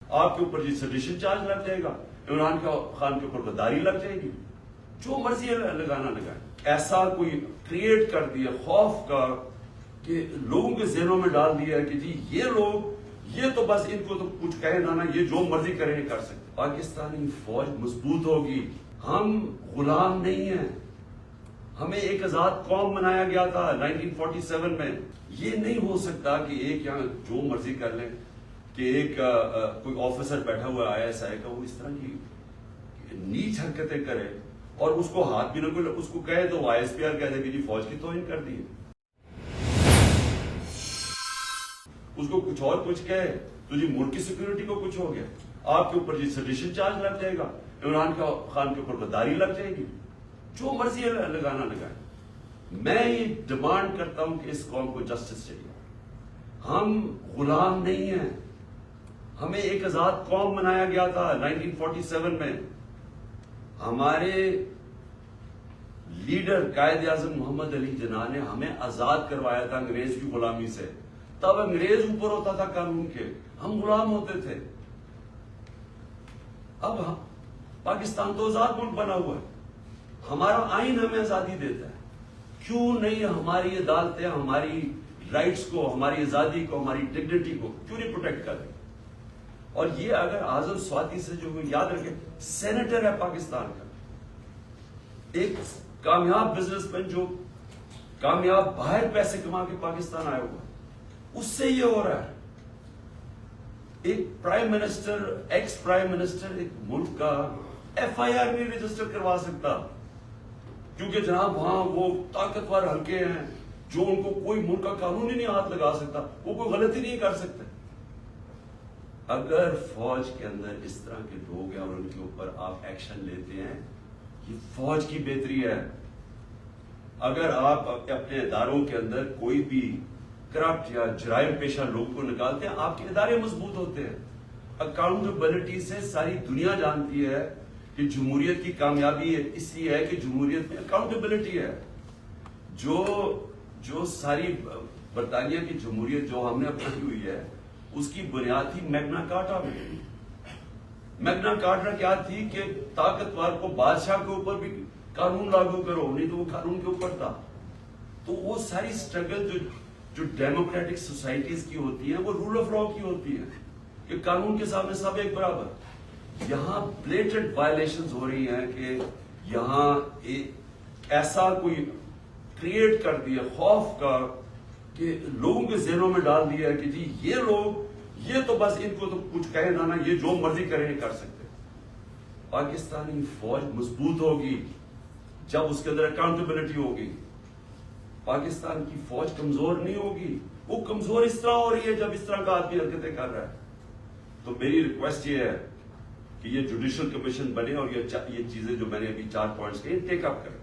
آپ کے اوپر سیڈیشن چارج لگ جائے گا، عمران خان کے اوپر غداری لگ جائے گی، جو مرضی لگانا لگائے. ایسا کوئی کریٹ کر دیا خوف کا کہ لوگوں کے ذہنوں میں ڈال دیا ہے کہ جی یہ لوگ یہ تو بس ان کو تو کچھ کہے نہ یہ جو مرضی کریں کر سکتے. پاکستانی فوج مضبوط ہوگی. ہم غلام نہیں ہیں. ہمیں ایک آزاد قوم بنایا گیا تھا 1947 میں. یہ نہیں ہو سکتا کہ ایک یہاں جو مرضی کر لیں کہ ایک کوئی آفیسر بیٹھا ہوا ISI کا وہ اس طرح کی نیچ حرکتیں کرے اور اس کو ہاتھ بھی نہ کوئی اس کو کہے تو ISPR کہہ دے کہ جی فوج کی توہین کر دی. اس کو کچھ اور کچھ کہے تو جی ملک کی سیکورٹی کو کچھ ہو گیا. آپ کے اوپر جی سیڈیشن چارج لگ جائے گا، عمران خان کے اوپر غداری لگ جائے گی، جو مرضی لگانا لگائے. میں یہ ڈیمانڈ کرتا ہوں کہ اس قوم کو جسٹس چاہیے. ہم غلام نہیں ہیں. ہمیں ایک آزاد قوم بنایا گیا تھا 1947 میں. ہمارے لیڈر قائد اعظم محمد علی جناح نے ہمیں آزاد کروایا تھا انگریز کی غلامی سے. تب انگریز اوپر ہوتا تھا قانون کے، ہم غلام ہوتے تھے. اب پاکستان تو آزاد ملک بنا ہوا ہے. ہمارا آئین ہمیں آزادی دیتا ہے. کیوں نہیں ہماری عدالتیں ہماری رائٹس کو، ہماری آزادی کو، ہماری ڈگنیٹی کو کیوں نہیں پروٹیکٹ کر رہی؟ اور یہ اگر اعظم سواتی سے جو یاد رکھے سینیٹر ہے پاکستان کا، ایک کامیاب بزنس مین جو کامیاب باہر پیسے کما کے پاکستان آیا ہوا، اس سے یہ ہو رہا ہے. ایک prime minister, ex prime minister ایک ملک کا FIR نہیں رجسٹر کروا سکتا کیونکہ جناب وہاں وہ طاقتور حلقے ہیں جو ان کو کوئی ملک کا قانون ہی نہیں ہاتھ لگا سکتا، وہ کوئی غلطی نہیں کر سکتے. اگر فوج کے اندر اس طرح کے لوگ ہیں اور ان کے اوپر آپ ایکشن لیتے ہیں، یہ فوج کی بہتری ہے. اگر آپ اپنے اداروں کے اندر کوئی بھی کرپٹ یا جرائم پیشہ لوگ کو نکالتے ہیں، آپ کے ادارے مضبوط ہوتے ہیں. اکاؤنٹیبلٹی سے ساری دنیا جانتی ہے کہ جمہوریت کی کامیابی اس لیے ہے کہ جمہوریت میں اکاؤنٹیبلٹی ہے. جو ساری برطانیہ کی جمہوریت جو ہم نے اپنائی ہوئی ہے اس کی بنیاد تھی میگنا کارٹا میں. میگنا کارٹا کیا تھی کہ طاقتور کو بادشاہ کے اوپر بھی قانون لاگو کرو، نہیں تو وہ قانون کے اوپر تھا. تو وہ ساری سٹرگل جو ڈیموکریٹک سوسائٹیز کی ہوتی ہیں وہ رول آف لا کی ہوتی ہے کہ قانون کے سامنے سب ایک برابر. یہاں بلیٹنٹ وائلیشنز ہو رہی ہیں کہ یہاں ایسا کوئی کریٹ کر دیا خوف کا کہ لوگوں کے ذہنوں میں ڈال دیا ہے کہ جی یہ لوگ یہ تو بس ان کو تو کچھ کہے نہ یہ جو مرضی کریں کر سکتے. پاکستانی فوج مضبوط ہوگی جب اس کے اندر اکاؤنٹیبلٹی ہوگی. پاکستان کی فوج کمزور نہیں ہوگی. وہ کمزور اس طرح ہو رہی ہے جب اس طرح کا آدمی حرکتیں کر رہا ہے. تو میری ریکویسٹ یہ ہے کہ یہ جوڈیشل کمیشن بنے اور یہ چیزیں جو میں نے ابھی 4 پوائنٹس کہے ٹیک اپ کریں.